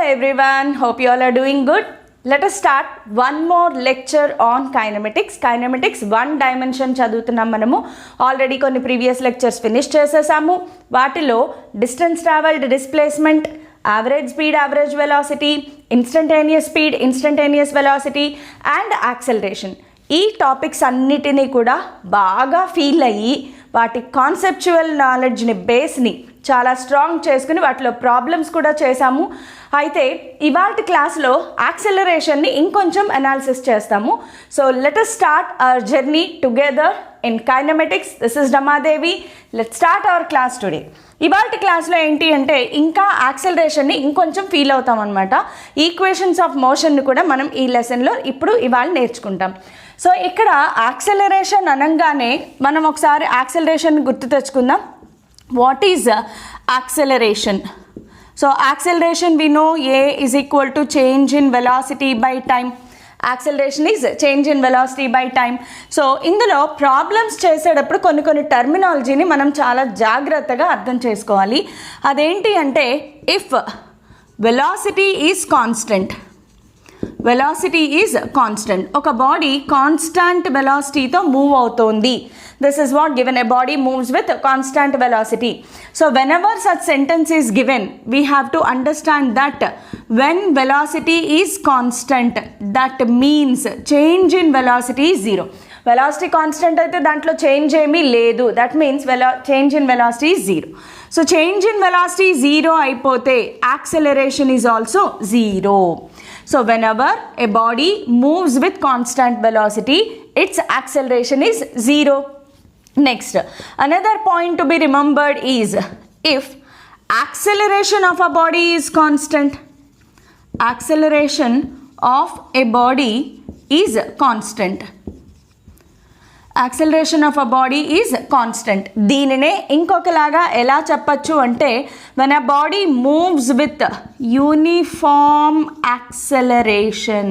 everyone, hope you all are doing good. Let us start one more lecture on kinematics. Kinematics one dimension చదువుతున్నాం మనము. Already కొన్ని previous lectures finish చేసేసాము. వాటిలో distance travelled, displacement, average speed, average velocity, instantaneous speed, instantaneous velocity and acceleration. ఈ topics అన్నిటినీ కూడా బాగా feel అయ్యి వాటి కాన్సెప్చువల్ నాలెడ్జ్ని బేస్ని చాలా స్ట్రాంగ్ చేసుకుని వాటిలో ప్రాబ్లమ్స్ కూడా చేసాము. అయితే ఇవాల్టి క్లాస్లో యాక్సెలరేషన్ని ఇంకొంచెం అనాలిసిస్ చేస్తాము. So let us start our journey together in kinematics. This is Ramadevi. Let start our class today. ఇవాల్టి క్లాస్లో ఏంటి అంటే ఇంకా యాక్సెలరేషన్ని ఇంకొంచెం ఫీల్ అవుతాం అనమాట. ఈక్వేషన్స్ ఆఫ్ మోషన్ని కూడా మనం ఈ లెసన్లో ఇవాళ నేర్చుకుంటాం. సో ఇక్కడ యాక్సెలరేషన్ అనగానే మనం ఒకసారి యాక్సెలరేషన్ గుర్తు తెచ్చుకుందాం. What is acceleration? So acceleration we know A is equal to change in velocity by time. Acceleration is change in velocity by time. So ఇందులో ప్రాబ్లమ్స్ చేసేటప్పుడు కొన్ని టర్మినాలజీని మనం చాలా జాగ్రత్తగా అర్థం చేసుకోవాలి. అదేంటి అంటే if velocity is constant, velocity is constant, ఒక బాడీ కాన్స్టాంట్ వెలాసిటీతో మూవ్ అవుతోంది. This is what given: a body moves with constant velocity. So whenever such sentence is given, we have to understand that when velocity is constant, that means change in velocity is zero. Velocity constant అయితే దాంట్లో change ఏమీ లేదు. That means change in velocity is zero. So change in velocity zero అయిపోతే acceleration is also zero. So whenever a body moves with constant velocity, its acceleration is zero. Next, another point to be remembered is if acceleration of a body is constant, acceleration of a body is constant, acceleration of a body is constant. దీనినే ఇంకొకలాగా ఎలా చెప్పచ్చు అంటే when a body moves with uniform acceleration,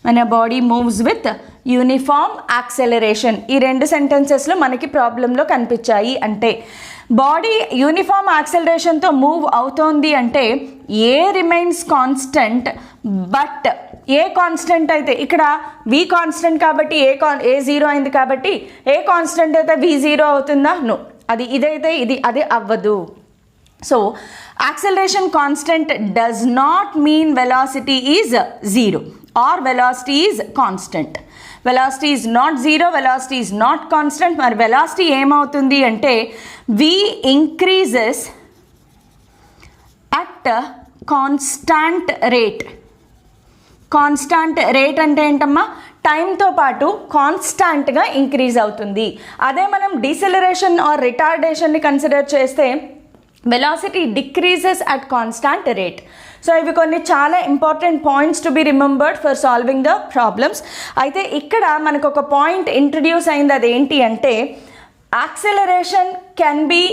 when a body moves with uniform acceleration. ఈ రెండు సెంటెన్సెస్లో మనకి ప్రాబ్లంలో కనిపించాయి. అంటే బాడీ యూనిఫామ్ యాక్సెలరేషన్తో మూవ్ అవుతోంది అంటే a remains constant, but a constant అయితే ఇక్కడ వి కాన్స్టెంట్ కాబట్టి ఏ జీరో అయింది కాబట్టి ఏ కాన్స్టెంట్ అయితే వి జీరో అవుతుందా? నో, అది ఇదైతే అది అవ్వదు. So acceleration constant does not mean velocity is zero or velocity is constant. Velocity is not zero, velocity is not constant. మరి velocity ఏమవుతుంది అంటే v increases at constant rate. Constant rate అంటే ఏంటమ్మా? టైంతో పాటు కాన్స్టాంట్గా ఇంక్రీజ్ అవుతుంది. అదే మనం డీసెలరేషన్ ఆర్ రిటార్డేషన్ని కన్సిడర్ చేస్తే velocity decreases at constant rate. So ఇవి కొన్ని చాలా important points to be remembered for solving the problems. అయితే ఇక్కడ మనకు ఒక పాయింట్ ఇంట్రడ్యూస్ అయింది. అదేంటి అంటే acceleration can be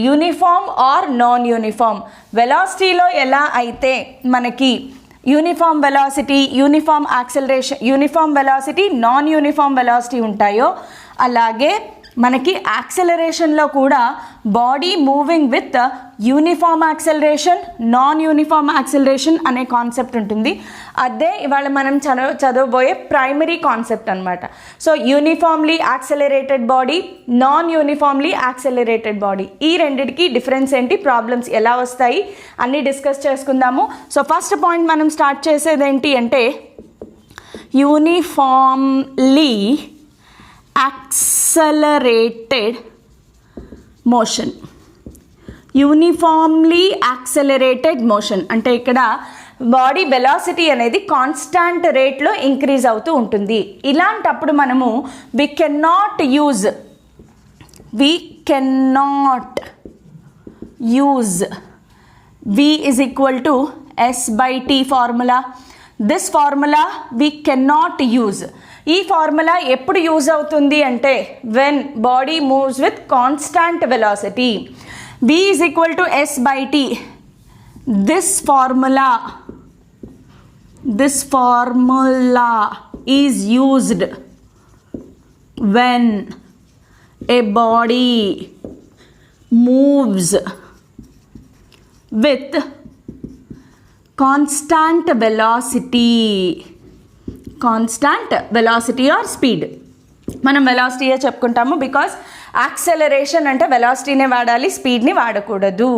uniform or non uniform. వెలాసిటీలో ఎలా అయితే మనకి uniform velocity, uniform acceleration, uniform velocity, non uniform velocity ఉంటాయో అలాగే మనకి యాక్సెలరేషన్లో కూడా body moving with uniform acceleration, non uniform acceleration అనే కాన్సెప్ట్ ఉంటుంది. అదే ఇవాళ మనం చదవబోయే ప్రైమరీ కాన్సెప్ట్ అనమాట. So uniformly యాక్సెలరేటెడ్ body, non uniformly యాక్సెలరేటెడ్ body, ఈ రెండిటికి డిఫరెన్స్ ఏంటి, ప్రాబ్లమ్స్ ఎలా వస్తాయి అన్నీ డిస్కస్ చేసుకుందాము. సో ఫస్ట్ పాయింట్ మనం స్టార్ట్ చేసేది ఏంటి అంటే uniformly accelerated motion. Uniformly accelerated motion అంటే ఇక్కడ బాడీ వెలాసిటీ అనేది కాన్స్టాంట్ రేట్లో ఇంక్రీజ్ అవుతూ ఉంటుంది. ఇలాంటప్పుడు మనము we cannot use v is equal to s by t formula. This formula we cannot use. ఈ ఫార్ములా ఎప్పుడు యూజ్ అవుతుంది అంటే when body moves with constant velocity. v is equal to s by t. This formula is used when a body moves with constant velocity or speed. మనం వెలాసిటీయే చెప్పుకుంటాము because acceleration అంటే వెలాసిటీనే వాడాలి, స్పీడ్ని వాడకూడదు.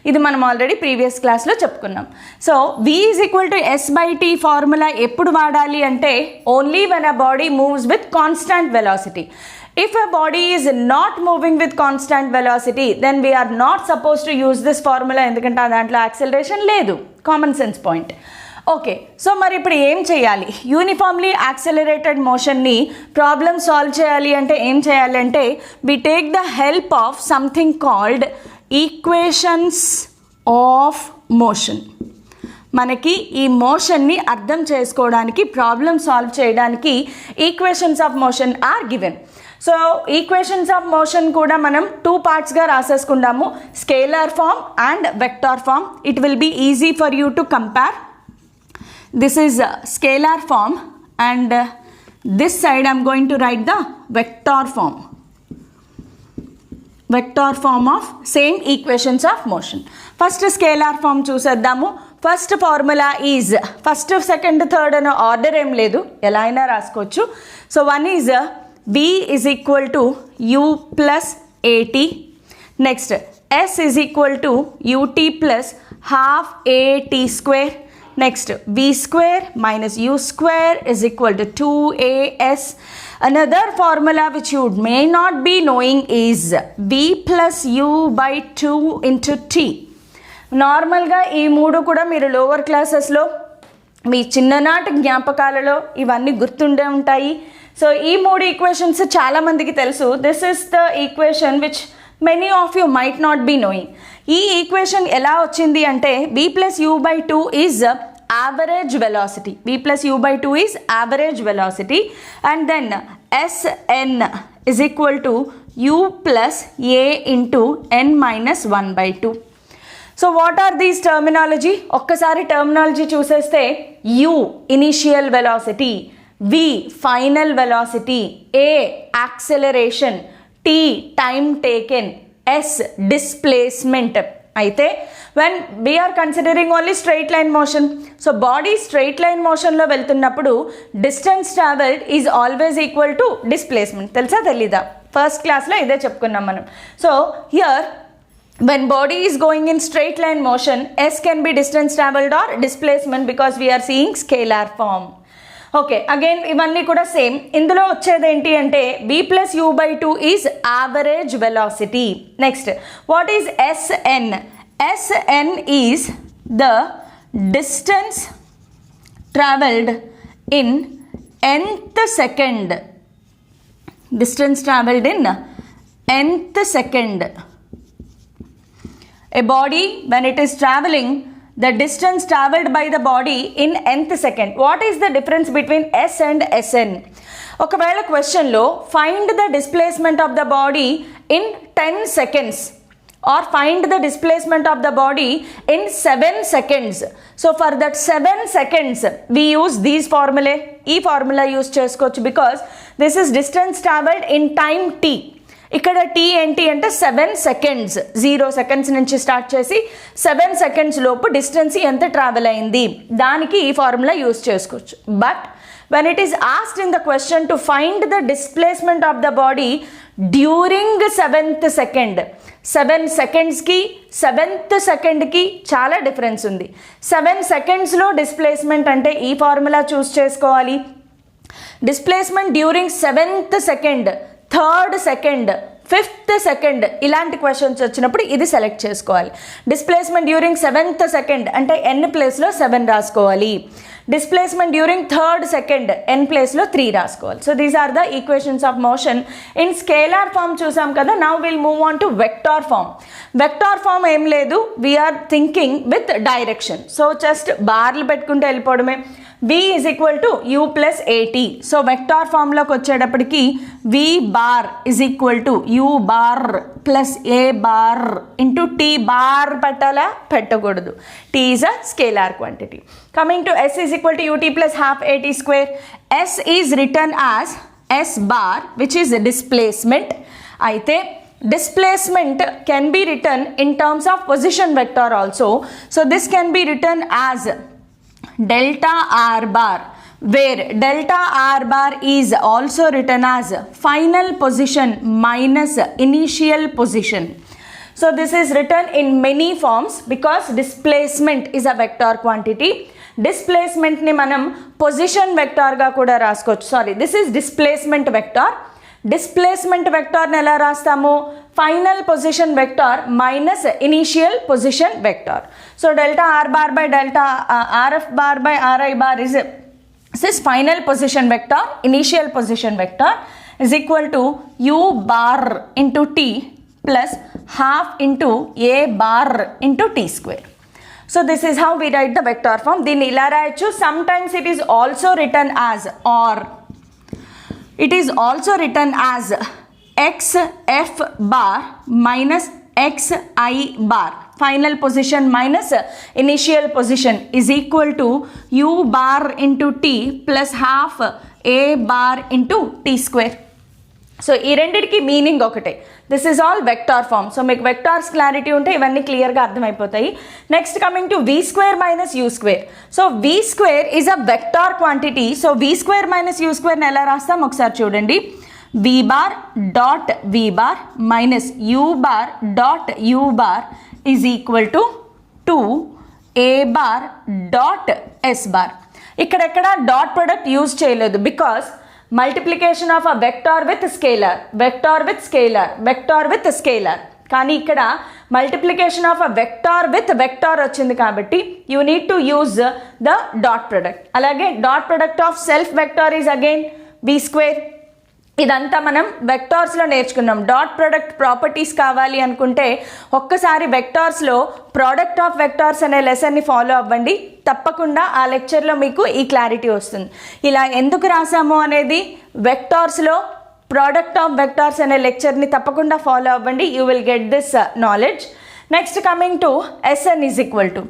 ఇది మనం ఆల్రెడీ ప్రీవియస్ క్లాస్లో చెప్పుకున్నాం. సో v = s/t ఫార్ములా ఎప్పుడు వాడాలి అంటే only when a body moves with constant velocity. If a body is not moving with constant velocity, then we are not supposed to use this formula ఎందుకంటే దాంట్లో acceleration లేదు. Common sense point. Okay, so మరి ఇప్పుడు ఏం చేయాలి? Uniformly accelerated మోషన్ని problem solve చేయాలి అంటే ఏం చేయాలి అంటే we take the help of something called equations of motion. మనకి ఈ మోషన్ని అర్థం చేసుకోవడానికి, ప్రాబ్లమ్ సాల్వ్ చేయడానికి equations of motion are given. So equations of motion కూడా మనం 2 పార్ట్స్గా రాసేసుకుందాము, scalar form and vector form. It will be easy for you to compare. This is scalar form and this side I am going to write the vector form of same equations of motion. First scalar form చూసేద్దాము. First formula is first, second, third అనే order ఏం లేదు, ఎలా అయినా రాసుకోవచ్చు. So one is v = u + at. Next s = ut + ½ at². Next, v² - u² = 2as. Another formula which you may not be knowing is v + u/2 × t. నార్మల్గా ఈ మూడు కూడా మీరు లోవర్ క్లాసెస్లో మీ చిన్ననాటి జ్ఞాపకాలలో ఇవన్నీ గుర్తుండే ఉంటాయి. సో ఈ మూడు ఈక్వేషన్స్ చాలామందికి తెలుసు. This is the equation which many of you might not be knowing. ఈ ఈక్వేషన్ ఎలా వచ్చింది అంటే v + u/2 is average velocity. v + u/2 is average velocity and then Sn = u + a × n-1/2. So what are these terminology? ఒక్కసారి terminology చూసేస్తే u initial velocity, v final velocity, a acceleration, t time taken, s displacement. అయితే when we are considering only straight line motion, so body straight line motionలో వెళ్తున్నప్పుడు distance traveled is always equal to displacement. తెలుసా తెలీదా? First క్లాస్లో ఇదే చెప్పుకున్నాం మనం. So here when body is going in straight line motion, s can be distance traveled or displacement because we are seeing scalar form. Okay, again ఇవన్నీ కూడా same. ఇందులో వచ్చేది ఏంటి అంటే v + u/2 is average velocity. Next what is Sn? Sn is the distance travelled in nth second. Distance travelled in nth second. A body when it is traveling, the distance traveled by the body in nth second. What is the difference between s and Sn? ఒకవేళ క్వశ్చన్లో find the displacement of the body in 10 seconds or find the displacement of the body in 7 seconds. So for that 7 seconds we use these formulae. ఈ formula use చేసుకోవచ్చు because this is distance traveled in time t. ఇక్కడ t ఏంటి అంటే 7 seconds, 0 seconds నుంచి start చేసి 7 seconds లోపు distance ఎంత travel అయింది, దానికి ఈ ఫార్ములా యూస్ చేసుకోవచ్చు. But when it is asked in the question to find the displacement of the body during 7th second, 7 secondsకి 7th secondకి చాలా డిఫరెన్స్ ఉంది. 7 secondsలో డిస్ప్లేస్మెంట్ అంటే ఈ ఫార్ములా చూస్ చేసుకోవాలి. Displacement during 7th second, 3rd second, 5th second ఇలాంటి questions వచ్చినప్పుడు ఇది select చేసుకోవాలి. Displacement during 7th second అంటే n ప్లేస్లో 7 రాసుకోవాలి. Displacement during 3rd second n ప్లేస్లో 3 రాసుకోవాలి. So these are the equations of motion in scalar form చూసాం కదా. Now will move on to vector form. Vector form ఏం లేదు, we are thinking with direction. So just బార్లు పెట్టుకుంటే వెళ్ళిపోవడమే. v = u + at. So vector ఫామ్లోకి వచ్చేటప్పటికి v bar = u bar + a bar × t bar పెట్టాలా? పెట్టకూడదు. t is a scalar quantity. Coming to s = ut + ½ at². s is written as s bar which is displacement. అయితే displacement can be written in terms of position vector also. So this can be written as delta r bar, where delta r bar is also written as final position minus initial position. So this is written in many forms because displacement is a vector quantity. Displacement ni manam position vector ga kuda raskochu. Sorry, this is displacement vector. Displacement vector ni ela rastamu? Final position vector minus initial position vector. So delta r bar by delta rf bar by ri bar is this final position vector, initial position vector is equal to u bar into t plus half into a bar into t square. So this is how we write the vector form. Deenni ila rayachu. Sometimes it is also written as, or it is also written as x f bar minus x I bar, final position minus initial position, is equal to u bar into t plus half a bar into t square. So ఈ రెండిటికి meaning ఒకటే. This is all vector form. So మీకు vectors clarity ఉంటే ఇవన్నీ క్లియర్గా అర్థమైపోతాయి. Next coming to v square minus u square. So v square is a vector quantity. So v square minus u స్క్వేర్ని ఎలా రాస్తాం ఒకసారి చూడండి. V bar dot v bar minus u bar dot u bar is equal to 2 a bar dot s bar. ఇక్కడెక్కడ dot product use చేయలేదు because multiplication of a vector with scalar, vector with scalar, vector with scalar. కానీ ఇక్కడ multiplication of a vector with vector వచ్చింది కాబట్టి you need to use the dot product. అలాగే dot product of self vector is again v square. ఇదంతా మనం వెక్టార్స్లో నేర్చుకున్నాం. Dot product properties కావాలి అనుకుంటే ఒక్కసారి వెక్టార్స్లో ప్రోడక్ట్ ఆఫ్ వెక్టార్స్ అనే లెసన్ని ఫాలో అవ్వండి. తప్పకుండా ఆ లెక్చర్లో మీకు ఈ క్లారిటీ వస్తుంది. ఇలా ఎందుకు రాసాము అనేది వెక్టార్స్లో ప్రోడక్ట్ ఆఫ్ వెక్టార్స్ అనే లెక్చర్ని తప్పకుండా ఫాలో అవ్వండి. You will get this knowledge. Next coming to SN is equal to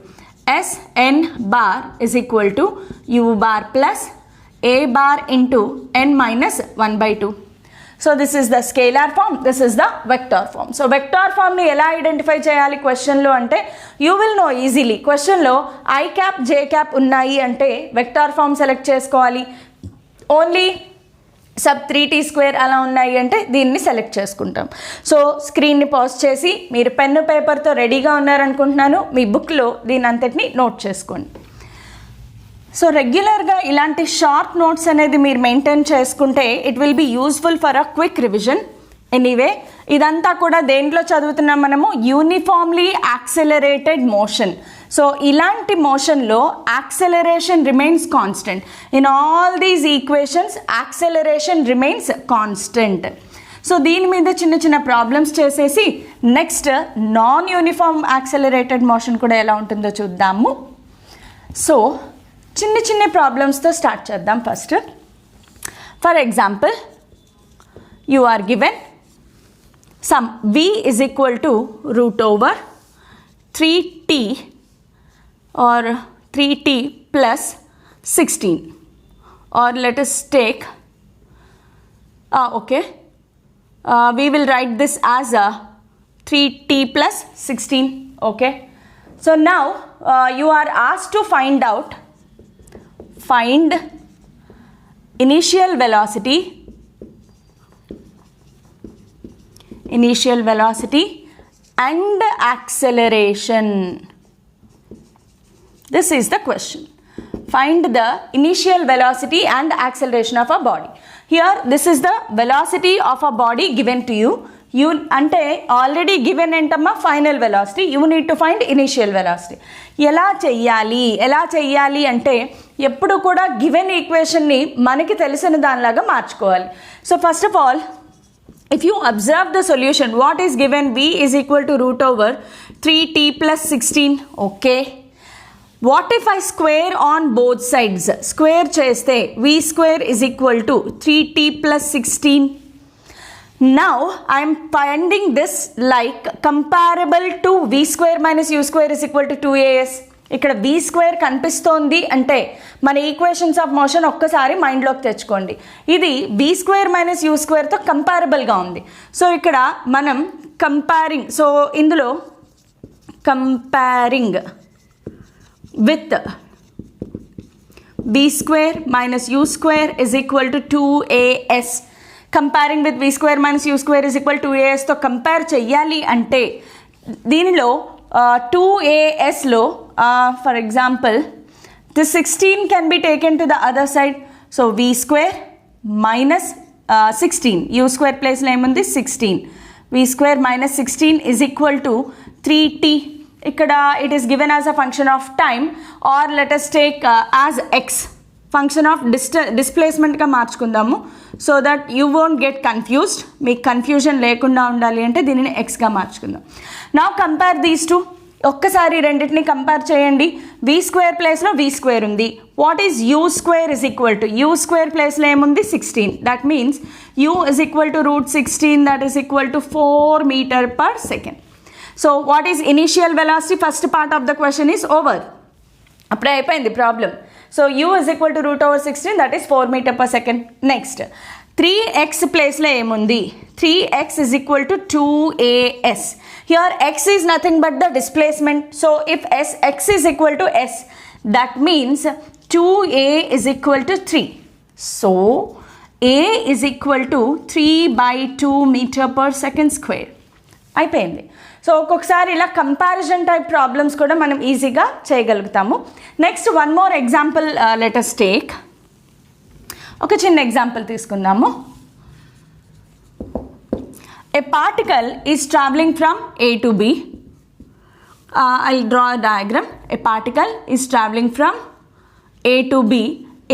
SN bar is equal to u bar plus a bar into n minus 1 by 2. So this is the scalar form, this is the vector form. So vector form ni ela identify cheyali question lo ante you will know easily. Question lo I cap j cap unnayi ante vector form select chesukovali. Only sub 3t square అలా ఉన్నాయి అంటే దీన్ని select చేసుకుంటాం. So స్క్రీన్ని pause చేసి మీరు pen పేపర్తో రెడీగా ఉన్నారనుకుంటున్నాను. మీ బుక్లో దీని అంతటిని నోట్ చేసుకోండి. సో రెగ్యులర్గా ఇలాంటి షార్ట్ నోట్స్ అనేది మీరు మెయింటైన్ చేసుకుంటే it will be useful for a quick revision. Anyway ఇదంతా కూడా దేంట్లో చదువుతున్నాం మనము? Uniformly accelerated motion. సో ఇలాంటి మోషన్లో acceleration remains constant. In all these equations acceleration remains constant. So దీని మీద చిన్న చిన్న ప్రాబ్లమ్స్ చేసేసి next non uniform accelerated motion కూడా ఎలా ఉంటుందో చూద్దాము. సో చిన్న చిన్న ప్రాబ్లమ్స్తో స్టార్ట్ చేద్దాం. First for example you are given some v is equal to root over 3t or 3t plus 16, or let us take we will write this as a 3t plus 16. Okay, so now you are asked to find initial velocity and acceleration. This is the question. Find the initial velocity and acceleration of a body. Here this is the velocity of a body given to you. You అంటే already given ఏంటమ్మా final velocity. You need to find initial velocity. ఎలా చెయ్యాలి అంటే ఎప్పుడు కూడా given ఈక్వేషన్ని మనకి తెలిసిన దానిలాగా మార్చుకోవాలి. So first of all if you observe the solution, what is given? V is equal to root over 3t plus 16. Okay, what if I square on both sides? Square cheste v square is equal to 3t plus 16. Now I am finding this like comparable to v square minus u square is equal to 2as. ఇక్కడ v square కనిపిస్తోంది అంటే మన equations of motion ఒక్కసారి మైండ్లోకి తెచ్చుకోండి. ఇది v square minus you స్క్వేర్తో కంపారబుల్గా ఉంది. So ఇక్కడ మనం ఇందులో comparing with v square minus u square is equal to 2as. Comparing with v square minus u square is equal to 2as తో కంపేర్ చెయ్యాలి అంటే దీనిలో 2asలో for example this 16 can be taken to the other side. So v square minus 16, u square place లో ఏముంది 16, v square minus 16 is equal to 3t. ఇక్కడ it is given as a function of time, or let us take as x, function of displacementగా మార్చుకుందాము so that you won't get confused. మీకు confusion లేకుండా ఉండాలి అంటే దీనిని ఎక్స్గా మార్చుకుందాం. Now compare these two. ఒక్కసారి రెండింటిని కంపేర్ చేయండి. v స్క్వేర్ ప్లేస్లో v స్క్వేర్ ఉంది. What is u square is equal to, u square ప్లేస్లో ఏముంది 16. That means u is equal to √16, that is equal to 4 metre per second. So what is initial velocity? First part of the question is over. అప్పుడే అయిపోయింది problem. So u is equal to √16, that is 4 meter per second. Next 3x ప్లేస్లో ఏముంది? 3x is equal to 2as. Here x is nothing but the displacement. So if x is equal to s, that means 2a is equal to 3. So a is equal to 3/2 meter per second square. అయిపోయింది. So ఒక్కొక్కసారి ఇలా comparison type problems కూడా మనం ఈజీగా చేయగలుగుతాము. Next one more example let us take. ఒక చిన్న example తీసుకుందాము. A particle is travelling from A to B. I'll draw a diagram. A particle is traveling from A to B.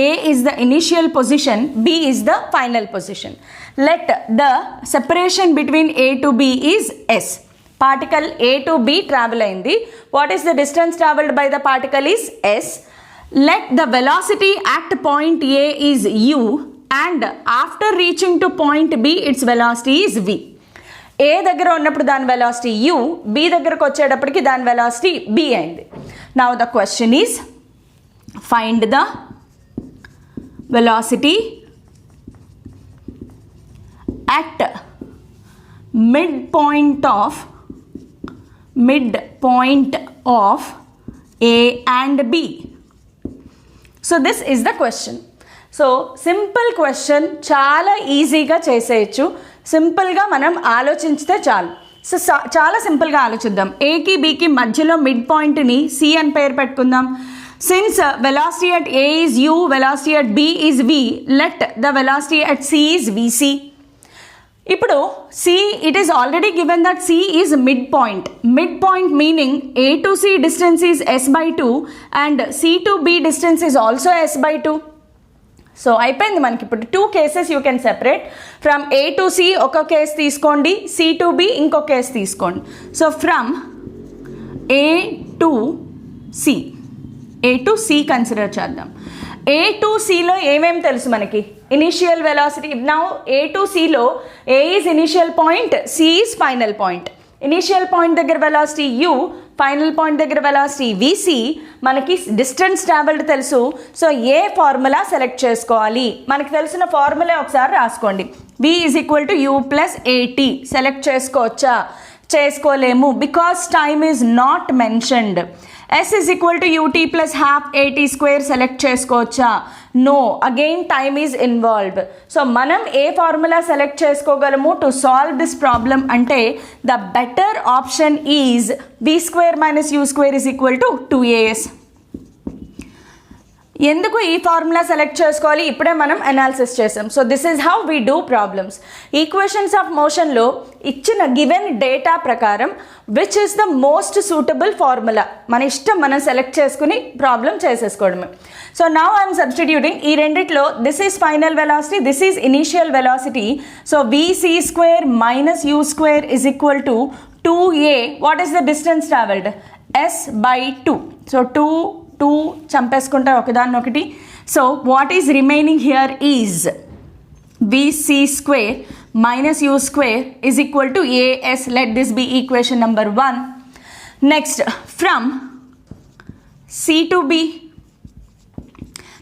A is the initial position, B is the final position. Let the separation between A to B is s. Particle A to B travel అయింది. What is the distance traveled by the particle is s. Let the velocity at point A is u, and after reaching to point B its velocity is v. A దగ్గర ఉన్నప్పుడు దాని velocity u, B దగ్గరకు వచ్చేటప్పటికి దాని velocity b అయింది. Now the question is find the velocity at midpoint of A and B. So this is the question. So simple question, చాలా ఈజీగా చేసేయచ్చు. సింపుల్గా మనం ఆలోచించితే చాలు. సో చాలా సింపుల్గా ఆలోచిద్దాం. ఏకి బీకి మధ్యలో మిడ్ పాయింట్ని సి అని పేరు పెట్టుకుందాం. Since velocity at A is u, velocity at B is v, let the velocity at C is vc. ఇప్పుడు C, it is already given that C is midpoint. Midpoint meaning A to C distance is s/2 and C to B distance is also s/2. So అయిపోయింది మనకి. ఇప్పుడు 2 cases you can separate. From A to C ఒక case తీసుకోండి, C to B ఇంకో case తీసుకోండి. So from A to C consider చేద్దాం. A to Cలో ఏమేమి తెలుసు మనకి? Initial velocity. Now A to Cలో A is initial point, C is final point. Initial point దగ్గర velocity u, final point దగ్గర velocity vc. మనకి distance travelled తెలుసు. So ఏ formula select చేసుకోవాలి? మనకి తెలిసిన ఫార్ములా ఒకసారి రాసుకోండి. v is equal to u plus at. Select చేసుకోవచ్చా? చేసుకోలేము, because time is not mentioned. s is equal to ut plus half at square select చేసుకోవచ్చా? No, again time is involved. So మనం ఏ ఫార్ములా సెలెక్ట్ చేసుకోగలము to solve this problem అంటే the better option is v square minus u square is equal to 2as. ఎందుకు ఈ formula select చేసుకోవాలి? ఇప్పుడే మనం అనాలిసిస్ చేసాం. So this is how we do problems. Equations of మోషన్లో ఇచ్చిన గివెన్ డేటా ప్రకారం which is the most suitable formula మన ఇష్టం మనం సెలెక్ట్ చేసుకుని ప్రాబ్లం చేసేసుకోవడమే. So now I'm substituting. ఈ రెండిట్లో this is final velocity, this is initial velocity. So vc square minus u square is equal to 2a. What is the distance travelled? s/2. So 2 చంపేసుకుంటారు ఒకదాన్నొకటి. So what is remaining here is vc square minus u square is equal to as. Let this be equation number 1. Next, from C to B.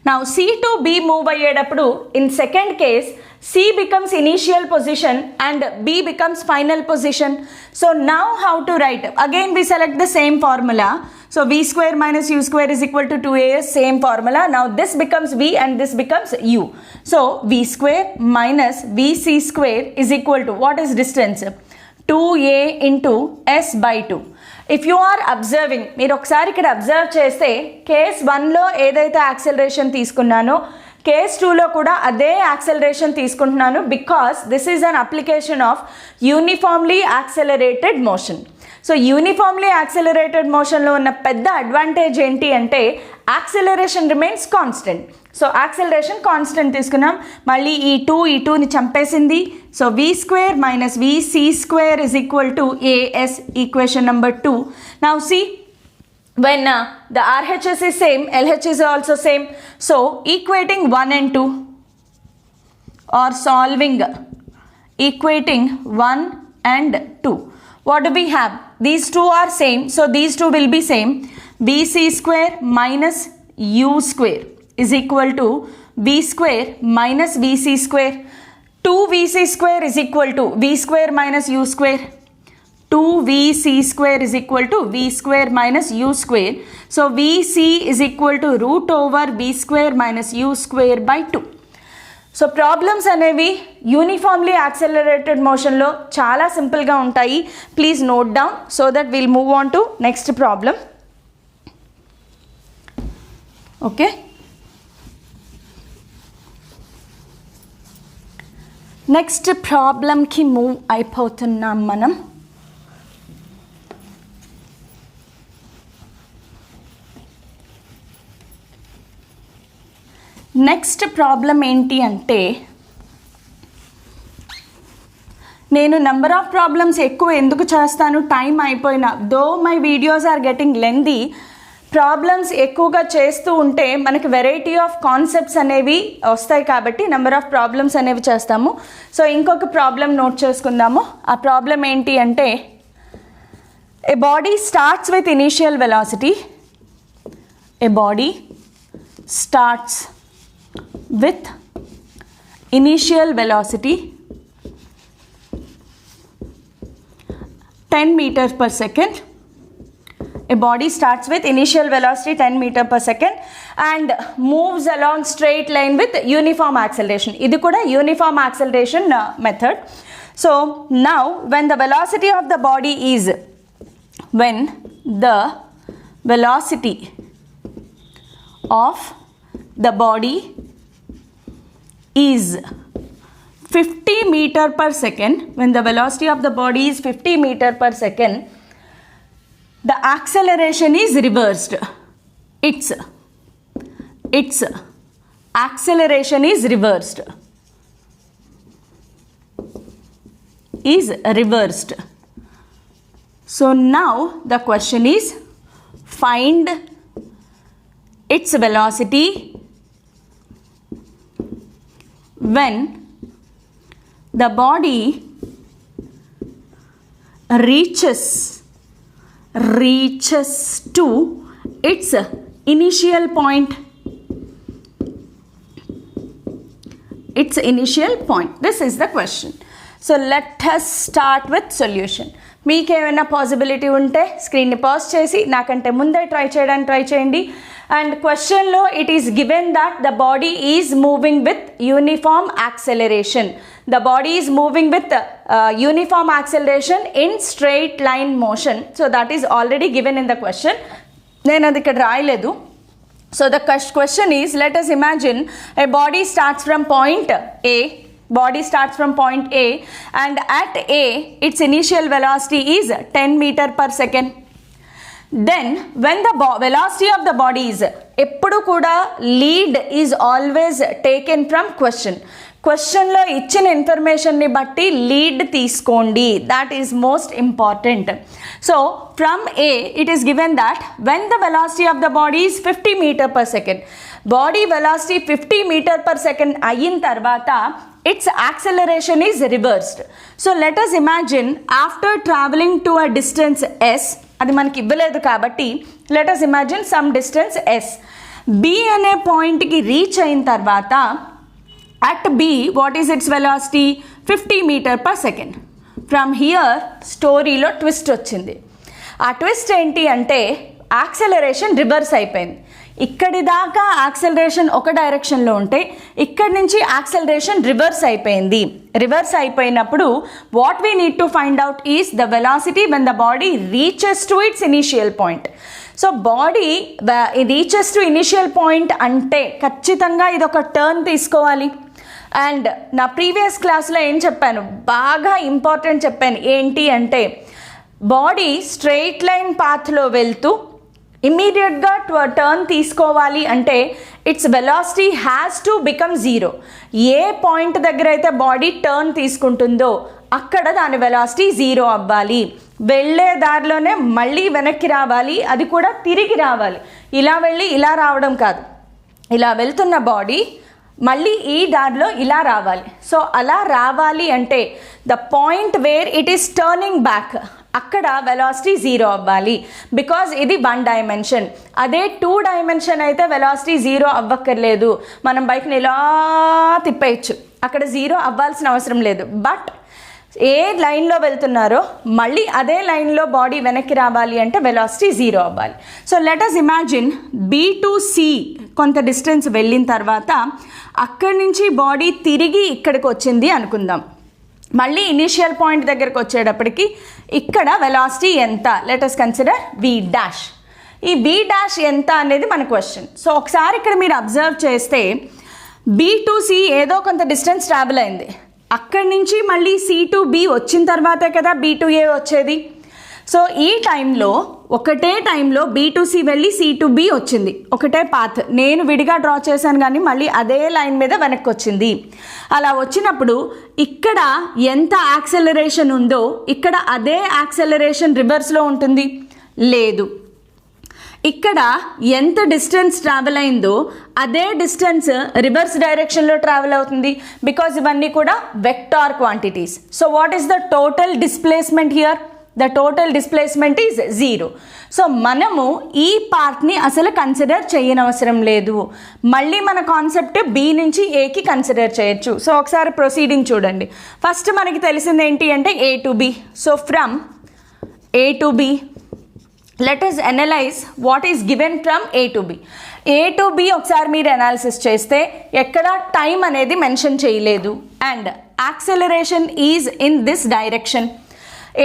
Now C to B move అయ్యేటప్పుడు in second case C becomes initial position and B becomes final position. So now how to write? Again we select the same formula. So v square minus u square is equal to 2as, same formula. Now this becomes v and this becomes u. So v square minus vc square is equal to, what is distance? 2a into s by 2. If you are observing, మీరు ఒకసారి ఇక్కడ observe చేస్తే case 1లో ఏదైతే acceleration తీసుకున్నానో case 2లో కూడా అదే acceleration తీసుకుంటున్నాను, because this is an application of uniformly accelerated motion. So uniformly accelerated మోషన్లో ఉన్న పెద్ద అడ్వాంటేజ్ ఏంటి అంటే acceleration remains constant. So acceleration constant తీసుకున్నాం, మళ్ళీ ఈ 2ని చంపేసింది. So v square minus vc square is equal to as, equation number 2. Now see, when the RHS is same, LH is also same. So equating 1 and 2 or solving equating 1 and 2, what do we have? These two are same, so these two will be same. vc square minus u square is equal to v square minus vc square. 2vc square is equal to v square minus u square. 2vc square is equal to v square minus u square. So vc is equal to root over v square minus u square by 2. So problems అనేవి uniformly accelerated మోషన్లో చాలా సింపుల్గా ఉంటాయి. Please note down so that will move on to next problem. Okay, next ప్రాబ్లంకి move అయిపోతున్నాం మనం. Next problem ఏంటి అంటే, నేను నెంబర్ ఆఫ్ ప్రాబ్లమ్స్ ఎక్కువ ఎందుకు చేస్తాను టైం అయిపోయినా, though my videos are getting lengthy, problems ఎక్కువగా చేస్తూ ఉంటే మనకి వెరైటీ ఆఫ్ కాన్సెప్ట్స్ అనేవి వస్తాయి కాబట్టి నెంబర్ ఆఫ్ ప్రాబ్లమ్స్ అనేవి చేస్తాము. సో ఇంకొక ప్రాబ్లం నోట్ చేసుకుందాము. ఆ ప్రాబ్లం ఏంటి అంటే, a body starts with initial velocity, a body starts with initial velocity 10 meters per second. A body starts with initial velocity 10 meters per second and moves along straight line with uniform acceleration. Idi kuda uniform acceleration method. So now when the velocity of the body is, when the velocity of the body is 50 meter per second, when the velocity of the body is 50 meter per second, the acceleration is reversed. Its acceleration is reversed. So now the question is, find its velocity when the body reaches to its initial point. This is the question. So let us start with solution. మీకు ఏమైనా possibility ఉంటే స్క్రీన్ని pause చేసి నాకంటే ముందే try చేయండి. And క్వశ్చన్లో it is given that the body is moving with uniform acceleration. The body is moving with uniform acceleration in straight line motion. So that is already given in the question. నేను అది ఇక్కడ రాయలేదు. So the question is, let us imagine a body starts from point A. Body starts from point A and at A its initial velocity is 10 meter per second. Then when the velocity of the body is, eppudu kuda lead is always taken from question. Question lo ichina information ni batti lead తీసుకోండి, that is most important. So from A it is given that when the velocity of the body is 50 meter per second, body velocity 50 meter per second ayin tarvata its acceleration is reversed. So let us imagine after traveling to a distance s, అది మనకి ఇవ్వలేదు కాబట్టి let us imagine some distance s, B అనే పాయింట్కి reach అయిన తర్వాత at B what is its velocity? 50 meter per second. From here స్టోరీలో twist వచ్చింది. ఆ ట్విస్ట్ ఏంటి అంటే, యాక్సెలరేషన్ రివర్స్ అయిపోయింది. ఇక్కడి దాకా యాక్సెలరేషన్ ఒక డైరెక్షన్లో ఉంటే ఇక్కడి నుంచి యాక్సెలరేషన్ రివర్స్ అయిపోయింది. రివర్స్ అయిపోయినప్పుడు what we need to find out is the velocity when the body reaches to it's initial point. So body reaches to initial point అంటే ఖచ్చితంగా ఇది ఒక టర్న్ తీసుకోవాలి. అండ్ నా ప్రీవియస్ క్లాస్లో ఏం చెప్పాను, బాగా ఇంపార్టెంట్ చెప్పాను. ఏంటి అంటే బాడీ స్ట్రెయిట్ లైన్ పాత్లో వెళ్తూ ఇమ్మీడియట్గా టర్న్ తీసుకోవాలి అంటే it's velocity has to become zero. A point దగ్గర అయితే బాడీ టర్న్ తీసుకుంటుందో అక్కడ దాని వెలాసిటీ జీరో అవ్వాలి. వెళ్ళే దారిలోనే మళ్ళీ వెనక్కి రావాలి, అది కూడా తిరిగి రావాలి. ఇలా వెళ్ళి ఇలా రావడం కాదు, ఇలా వెళ్తున్న బాడీ మళ్ళీ ఈ దారిలో ఇలా రావాలి. సో అలా రావాలి అంటే the point where it is turning back అక్కడ వెలాసిటీ జీరో అవ్వాలి. బికాజ్ ఇది 1 డైమెన్షన్. అదే 2 డైమెన్షన్ అయితే వెలాసిటీ జీరో అవ్వక్కర్లేదు, మనం బైక్ని ఇలా తిప్పేయచ్చు, అక్కడ జీరో అవ్వాల్సిన అవసరం లేదు. బట్ ఏ లైన్లో వెళ్తున్నారో మళ్ళీ అదే లైన్లో బాడీ వెనక్కి రావాలి అంటే వెలాసిటీ జీరో అవ్వాలి. So let us imagine B to C కొంత డిస్టెన్స్ వెళ్ళిన తర్వాత అక్కడి నుంచి బాడీ తిరిగి ఇక్కడికి వచ్చింది అనుకుందాం. మళ్ళీ ఇనిషియల్ పాయింట్ దగ్గరకు వచ్చేటప్పటికి ఇక్కడ వెలాసిటీ ఎంత, లెట్ us కన్సిడర్ V'. ఈ V' ఎంత అనేది మన క్వశ్చన్. సో ఒకసారి ఇక్కడ మీరు అబ్జర్వ్ చేస్తే B to C ఏదో కొంత డిస్టెన్స్ ట్రావెల్ అయింది. అక్కడి నుంచి మళ్ళీ C to B వచ్చిన తర్వాతే కదా B to A వచ్చేది. సో ఈ టైంలో ఒకటే టైంలో B to C వెళ్ళి C to B వచ్చింది, ఒకటే పాత్. నేను విడిగా డ్రా చేశాను కానీ మళ్ళీ అదే లైన్ మీద వెనక్కి వచ్చింది. అలా వచ్చినప్పుడు ఇక్కడ ఎంత యాక్సెలరేషన్ ఉందో ఇక్కడ అదే యాక్సెలరేషన్ రివర్స్లో ఉంటుంది? లేదు. ఇక్కడ ఎంత డిస్టెన్స్ ట్రావెల్ అయిందో అదే డిస్టెన్స్ రివర్స్ డైరెక్షన్లో ట్రావెల్ అవుతుంది. బికాజ్ ఇవన్నీ కూడా vector quantities. So what is the total displacement here? The total displacement is 0. So మనము ఈ పార్ట్ని అసలు కన్సిడర్ చేయనవసరం లేదు. మళ్ళీ మన కాన్సెప్ట్ B నుంచి Aకి కన్సిడర్ చేయొచ్చు. సో ఒకసారి ప్రొసీడింగ్ చూడండి. ఫస్ట్ మనకి తెలిసింది ఏంటి అంటే A to B. So from A to B let us analyze what is given from A to B. A to B ఒకసారి మీరు అనాలిసిస్ చేస్తే ఎక్కడ టైం అనేది మెన్షన్ చేయలేదు. And acceleration is in this direction.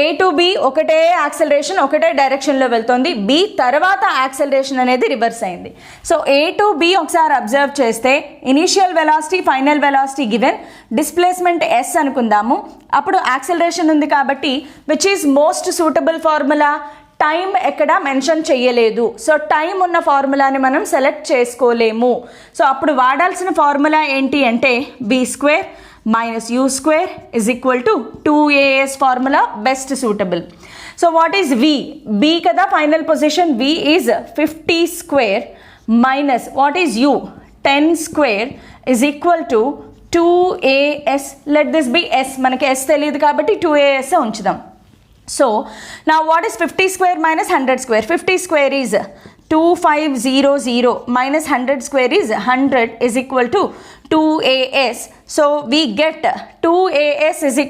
A to B ఒకటే acceleration ఒకటే డైరెక్షన్లో వెళ్తుంది. B తర్వాత యాక్సెలరేషన్ అనేది రివర్స్ అయింది. సో A to B ఒకసారి అబ్జర్వ్ చేస్తే initial velocity final velocity given, displacement S అనుకుందాము. అప్పుడు యాక్సెలరేషన్ ఉంది కాబట్టి which is most suitable formula? Time ఎక్కడ మెన్షన్ చేయలేదు. సో టైం ఉన్న ఫార్ములాని మనం సెలెక్ట్ చేసుకోలేము. సో అప్పుడు వాడాల్సిన ఫార్ములా ఏంటి అంటే B² - U² = 2AS formula best suitable. So what is V? B కదా final position. V is 50² minus what is U? 10² = 2AS. Let this be S. మనకి S తెలియదు కాబట్టి 2AS ఉంచుదాం. So now what is 50² minus 100²? 50² is 2500 minus 100² is 100 = 2AS. So we get 2AS =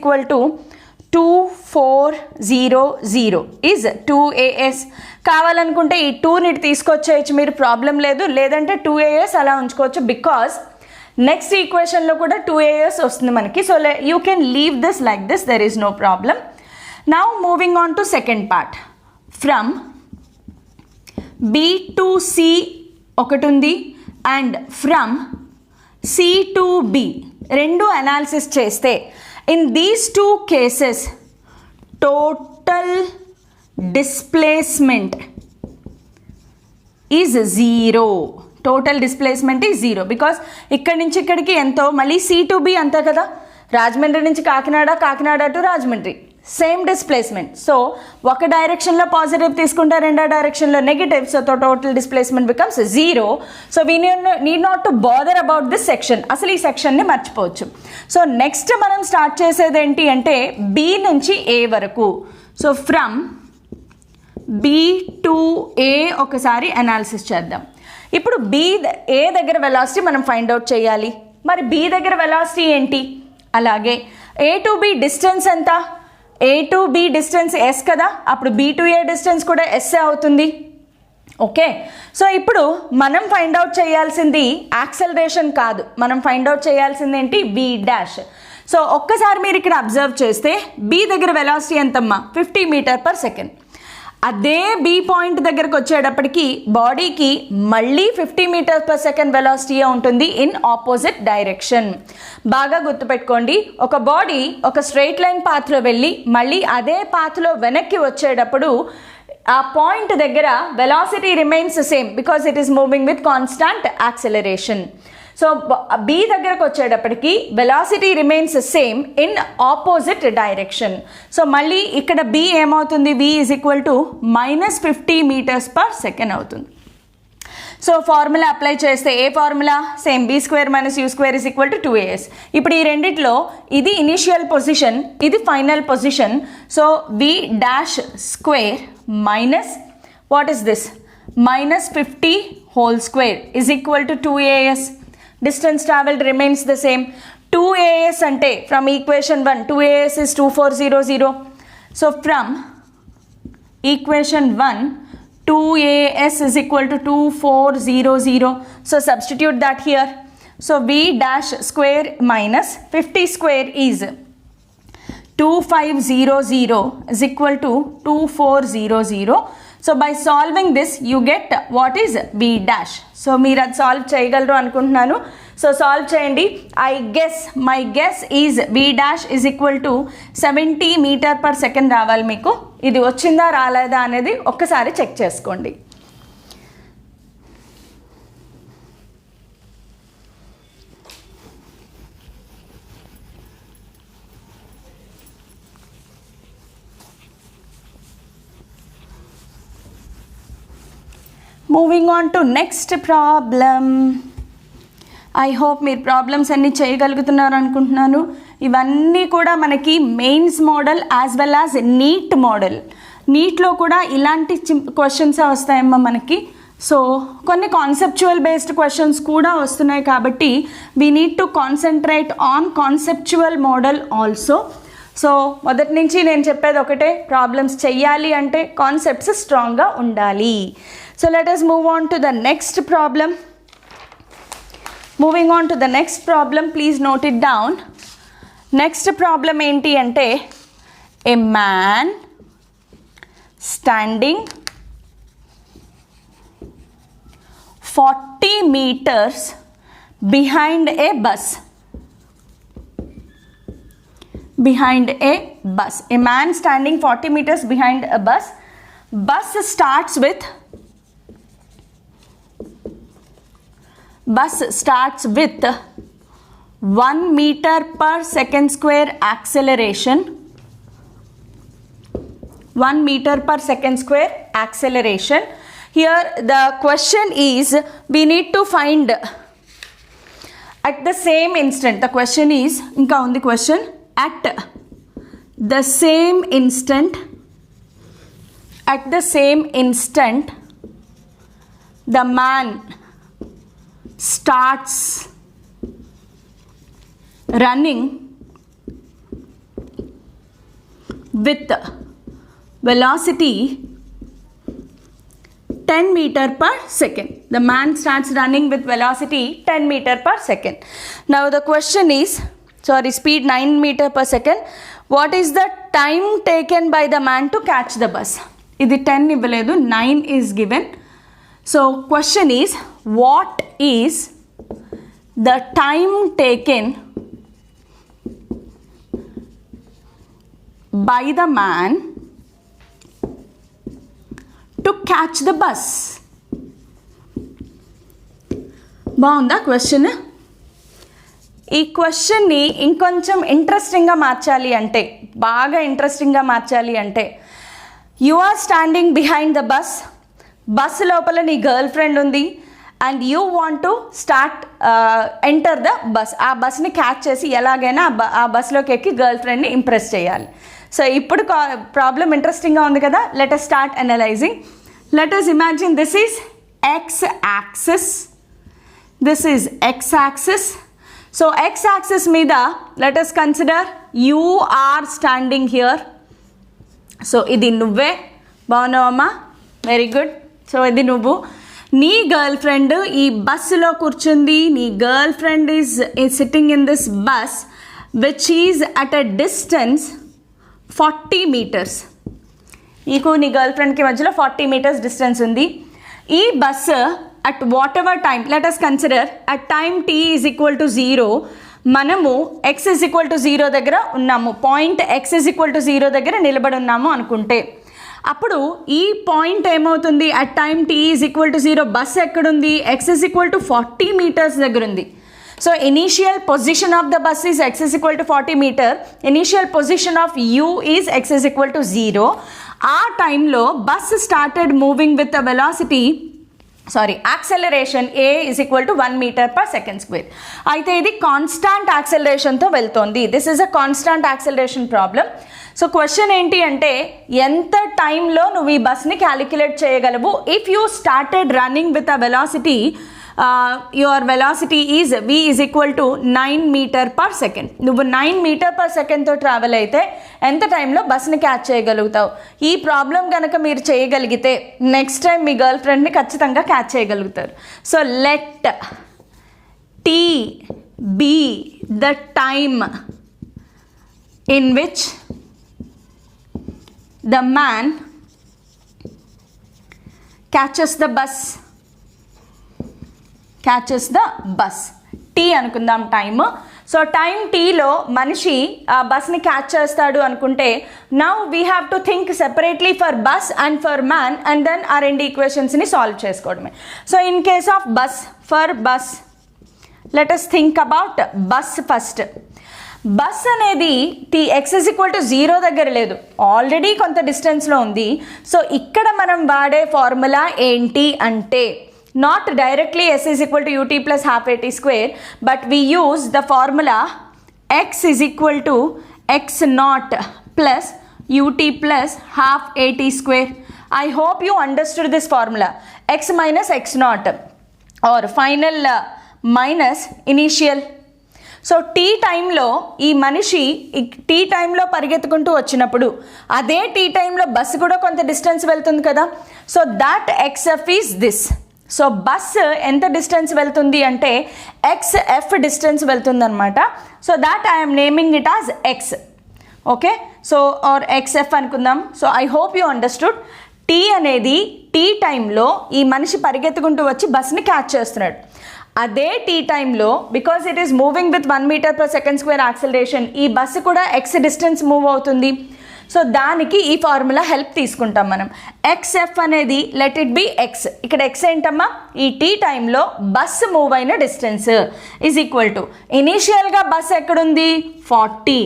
2400 is 2AS. కావాలనుకుంటే ఈ 2ని తీసుకొచ్చేయచ్చు మీరు, problem లేదు. లేదంటే 2AS అలా ఉంచుకోవచ్చు. బికాస్ నెక్స్ట్ ఈక్వేషన్లో కూడా 2AS వస్తుంది మనకి. So you can leave this like this, there is no problem. Now moving on to second part. From B to C ఒకటి ఉంది and from C to B రెండు అనాలిసిస్ చేస్తే in these 2 cases total displacement is 0. Total displacement is 0 because ఇక్కడి నుంచి ఇక్కడికి ఎంతో, మళ్ళీ C to B అంతే కదా. రాజమండ్రి నుంచి Kakinada, Kakinada to Rajahmundry same displacement. So ఒక డైరెక్షన్లో పాజిటివ్ తీసుకుంటే రెండో డైరెక్షన్లో negative. So total displacement becomes 0. So we need not to bother about this section. అసలు ఈ సెక్షన్ని మర్చిపోవచ్చు. సో నెక్స్ట్ మనం స్టార్ట్ చేసేది ఏంటి అంటే B నుంచి A వరకు. So from B to A ఒకసారి అనాలిసిస్ చేద్దాం. ఇప్పుడు A దగ్గర వెలాసిటీ మనం ఫైండ్ అవుట్ చేయాలి. మరి B దగ్గర వెలాసిటీ ఏంటి? అలాగే A to B డిస్టెన్స్ ఎంత? A to B distance S కదా, అప్పుడు B to A డిస్టెన్స్ కూడా S అవుతుంది. ఓకే, సో ఇప్పుడు మనం ఫైండ్ అవుట్ చేయాల్సింది యాక్సలరేషన్ కాదు, మనం ఫైండ్ అవుట్ చేయాల్సింది ఏంటి, బి డాష్. సో ఒక్కసారి మీరు ఇక్కడ అబ్జర్వ్ చేస్తే బి దగ్గర వెలాసిటీ ఎంతమ్మా, 50 మీటర్ పర్ సెకండ్. అదే బి పాయింట్ దగ్గరకు వచ్చేటప్పటికి బాడీకి మళ్ళీ 50 మీటర్ పర్ సెకండ్ వెలాసిటీయే ఉంటుంది ఇన్ ఆపోజిట్ డైరెక్షన్. బాగా గుర్తుపెట్టుకోండి, ఒక బాడీ ఒక స్ట్రైట్ లైన్ పాత్లో వెళ్ళి మళ్ళీ అదే పాత్లో వెనక్కి వచ్చేటప్పుడు ఆ పాయింట్ దగ్గర velocity remains same because it is moving with constant acceleration. So B దగ్గరకు వచ్చేటప్పటికి velocity remains same in opposite direction. So మళ్ళీ ఇక్కడ బి ఏమవుతుంది, v is equal to -50 metres per second అవుతుంది. సో ఫార్ములా అప్లై చేస్తే ఏ formula, same b² - u² is equal to 2as. ఇప్పుడు ఈ రెండిట్లో ఇది ఇనిషియల్ పొజిషన్, ఇది final position. So v dash square minus what is this, -50 whole square is equal to 2as. Distance traveled remains the same. 2as ante from equation 1, 2as is 2400. So from equation 1, 2as is equal to 2400. So substitute that here. So v dash square minus 50 square is 2500 is equal to 2400. So by solving this you get what is v dash. So మీరు అది solve చేయగలరు అనుకుంటున్నాను. So solve చేయండి. My guess is v dash is equal to 70 metre per second రావాలి మీకు. ఇది వచ్చిందా రాలేదా అనేది ఒక్కసారి చెక్ చేసుకోండి. Moving on to next problem. I hope మీరు ప్రాబ్లమ్స్ అన్నీ చేయగలుగుతున్నారు అనుకుంటున్నాను. ఇవన్నీ కూడా మనకి mains model as well as NEET model. నీట్లో కూడా ఇలాంటి క్వశ్చన్స్ వస్తాయమ్మా మనకి. సో కొన్ని కాన్సెప్చువల్ బేస్డ్ క్వశ్చన్స్ కూడా వస్తున్నాయి కాబట్టి we need to concentrate on conceptual model also. So మొదటి నుంచి నేను చెప్పేది ఒకటే, ప్రాబ్లమ్స్ చెయ్యాలి అంటే కాన్సెప్ట్స్ స్ట్రాంగ్గా ఉండాలి. So let us move on to the next problem. Moving on to the next problem, please note it down. Next problem enti ante, a man standing 40 meters behind a bus. Behind a bus. A man standing 40 meters behind a bus. Bus starts with 1 meter per second square acceleration. 1 meter per second square acceleration. Here the question is we need to find at the same instant. The question is, inka undi question, at the same instant, the man starts running with velocity 10 meter per second. The man starts running with velocity 10 meter per second. Now the question is, speed 9 meter per second. What is the time taken by the man to catch the bus? Idi 10 ఇవ్వలేదు, 9 is given. So question is, what is the time taken by the man to catch the bus? బాగుందా question? ఈ క్వశ్చన్ని ఇంకొంచెం ఇంట్రెస్టింగ్గా మార్చాలి అంటే, బాగా ఇంట్రెస్టింగ్గా మార్చాలి అంటే, you are standing behind the bus. Bus లోపల నీ గర్ల్ ఫ్రెండ్ ఉంది and you want to start enter the bus. ఆ బస్ని క్యాచ్ చేసి ఎలాగైనా ఆ బస్లోకి ఎక్కి గర్ల్ ఫ్రెండ్ని ఇంప్రెస్ చేయాలి. సో ఇప్పుడు ప్రాబ్లం ఇంట్రెస్టింగ్గా ఉంది కదా. Let us start analysing. Let us imagine this is x axis, this is x axis. So x axis మీద let us consider you are standing here. So ఇది నువ్వే. బాగున్నావమ్మా? Very good. సో ఇది నువ్వు నీ గర్ల్ ఫ్రెండ్ ఈ బస్సులో కూర్చుంది, నీ girl friend is sitting in this bus which is at a distance 40 meters. నీకు నీ గర్ల్ ఫ్రెండ్కి మధ్యలో 40 meters డిస్టెన్స్ ఉంది. ఈ bus at what ever time, let us consider at time t is equal to 0, మనము x ఈజ్ ఈక్వల్ టు 0 దగ్గర ఉన్నాము, point x is equal to 0 దగ్గర నిలబడి ఉన్నాము అనుకుంటే, అప్పుడు ఈ పాయింట్ ఏమవుతుంది, at time t is equal to 0 bus ఎక్కడుంది, x is equal to 40 meters దగ్గర ఉంది. So initial position of the bus is x is equal to 40 meter. Initial position of u is x is equal to 0. ఆ టైంలో bus started moving with a velocity, acceleration a is equal to 1 meter per second square. అయితే ఇది constant యాక్సెలరేషన్తో వెళ్తోంది. This is a constant acceleration problem. So question ఏంటి అంటే ఎంత టైంలో నువ్వు ఈ బస్ని క్యాలిక్యులేట్ చేయగలవు if you started running with a velocity, your velocity is v is equal to 9 meter per second. నువ్వు 9 meter per second తో ట్రావెల్ అయితే ఎంత టైంలో బస్ని క్యాచ్ చేయగలుగుతావు? ఈ ప్రాబ్లం కనుక మీరు చేయగలిగితే నెక్స్ట్ టైం మీ గర్ల్ ఫ్రెండ్ని ఖచ్చితంగా క్యాచ్ చేయగలుగుతారు. So let t be the time in which the man catches the bus. T అనుకుందాం టైమ్. సో టైం టీలో మనిషి ఆ బస్ని క్యాచ్ చేస్తాడు అనుకుంటే, now we have to think separately for bus and for man and then ఆ రెండు ఈక్వేషన్స్ని సాల్వ్ చేసుకోవడమే. So in case of bus, for bus let us think about bus first. Bus అనేది x is equal to 0 దగ్గర లేదు, already కొంత డిస్టెన్స్లో ఉంది. సో ఇక్కడ మనం వాడే ఫార్ములా ఏంటి అంటే, not directly s is equal to ut plus half at square, but we use the formula x is equal to x naught plus ut plus half at square. I hope you understood this formula. X minus x naught or final minus initial. So T టైంలో ఈ మనిషి tea టైంలో పరిగెత్తుకుంటూ వచ్చినప్పుడు అదే tea టైంలో bus కూడా కొంత డిస్టెన్స్ వెళ్తుంది కదా. So that xf is this. So bus ఎంత డిస్టెన్స్ వెళ్తుంది అంటే xf డిస్టెన్స్ వెళ్తుంది అనమాట. So that I'm naming it as x. Okay, so R xf అనుకుందాం. So I hope you understood. T అనేది టీ టైంలో ఈ మనిషి పరిగెత్తుకుంటూ వచ్చి బస్ని క్యాచ్ చేస్తున్నాడు. అదే టీ టైంలో because it is moving with 1 meter per second square acceleration, ఈ బస్సు కూడా x డిస్టెన్స్ మూవ్ అవుతుంది. సో దానికి ఈ ఫార్ములా హెల్ప్ తీసుకుంటాం మనం. xf అనేది లెట్ ఇట్ బి x. ఇక్కడ x ఏంటమ్మా, ఈ టీ టైంలో బస్సు మూవ్ అయిన డిస్టెన్స్ ఈజ్ ఈక్వల్ టు ఇనీషియల్గా బస్సు ఎక్కడుంది 40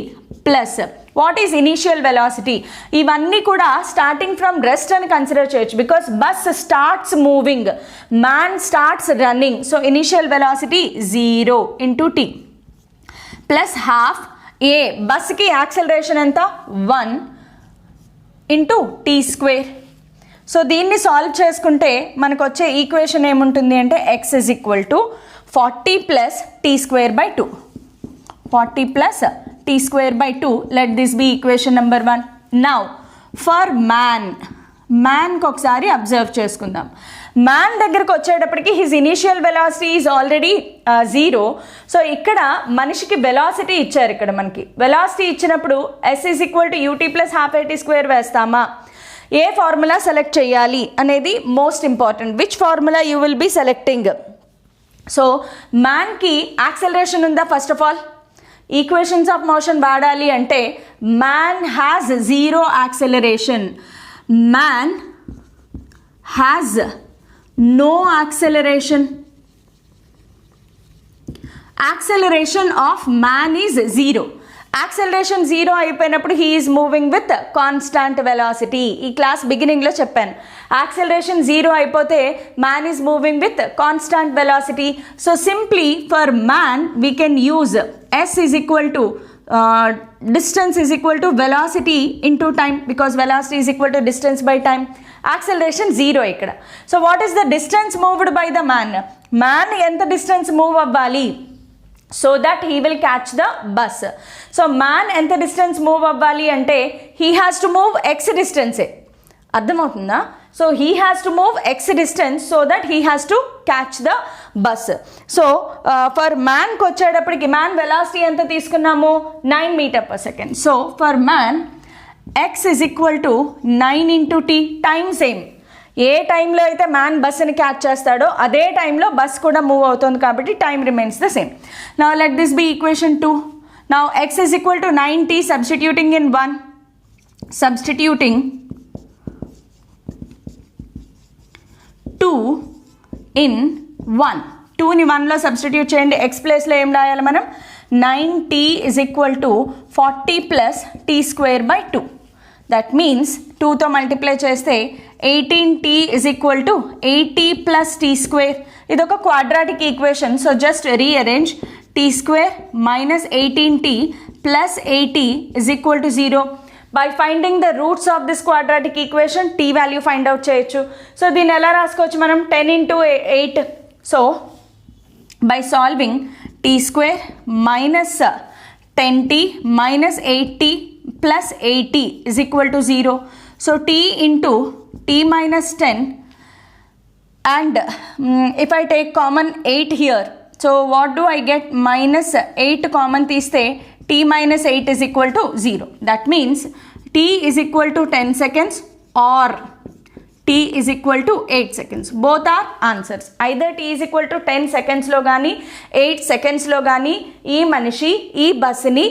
plus what is initial velocity. ఇవన్నీ కూడా స్టార్టింగ్ ఫ్రమ్ రెస్ట్ అని కన్సిడర్ చేయొచ్చు because bus starts moving, man starts running. So initial velocity 0 into t plus half a, బస్కి acceleration ఎంత 1 into t square. So దీన్ని సాల్వ్ చేసుకుంటే మనకు వచ్చే ఈక్వేషన్ ఏముంటుంది అంటే x is equal to 40 plus t square by 2. 40 plus t square by 2. Let this be equation number 1. Now for man, మ్యాన్కి ఒకసారి అబ్జర్వ్ చేసుకుందాం. మ్యాన్ దగ్గరకు వచ్చేటప్పటికి his initial velocity is already 0. So ఇక్కడ మనిషికి వెలాసిటీ ఇచ్చారు. ఇక్కడ మనకి వెలాసిటీ ఇచ్చినప్పుడు s is equal to ut plus half at square వేస్తామా, ఏ ఫార్ములా సెలెక్ట్ చేయాలి అనేది most important. Which formula you will be selecting. So మ్యాన్కి యాక్సెలరేషన్ ఉందా? First of all equations of motion వాడాలి అంటే man has 0 acceleration. Man has no acceleration. Acceleration of man is 0. Acceleration 0 అయిపోయినప్పుడు he is moving with constant velocity. ఈ class బిగినింగ్లో చెప్పాను, acceleration 0 అయిపోతే man is moving with constant velocity. So simply for man we can use s is equal to distance is equal to velocity into time because velocity is equal to distance by time. Acceleration 0 ఇక్కడ. So what is the distance moved by the man? Man ఎంత distance move అవ్వాలి so that he will catch the bus. So man ఎంత distance move అవ్వాలి అంటే he has to move x distance. అర్థమవుతుందా? So he has to move x distance so that he has to catch the bus. So for man కి వచ్చేటప్పటికి man velocity ఎంత తీసుకున్నాము 9 meter per second. So for man x is equal to 9 into t. Time same, ఏ టైంలో అయితే man బస్ని catch చేస్తాడో అదే టైంలో బస్ కూడా మూవ్ అవుతుంది కాబట్టి time remains the same. Now let this be equation 2. Now x is equal to 9t, substituting in 1, substituting 2 in 1. 2ని 1లో సబ్స్టిట్యూట్ చేయండి. x ప్లేస్లో ఏం రాయాలి మనం? 9t is equal to 40 plus t square by 2. That means 2తో multiply చేస్తే 18t is equal to 80 plus t square. ఇది ఒక quadratic equation. So just rearrange. t square minus 18t plus 80 is equal to 0. By finding the roots of this quadratic equation, t value find out చేయొచ్చు. So దీన్ని ఎలా రాసుకోవచ్చు మనం? 10 into 8. So by solving t square minus 10t minus 8t plus 80 is equal to 0. So t into t minus 10, and if I take common 8 here, so what do I get? Minus 8 common తీస్తే t minus 8 is equal to 0. That means t is equal to 10 seconds or t is equal to 8 seconds. Both are answers. Either t is equal to 10 seconds లో కానీ 8 seconds లో కానీ ఈ మనిషి ఈ బస్ని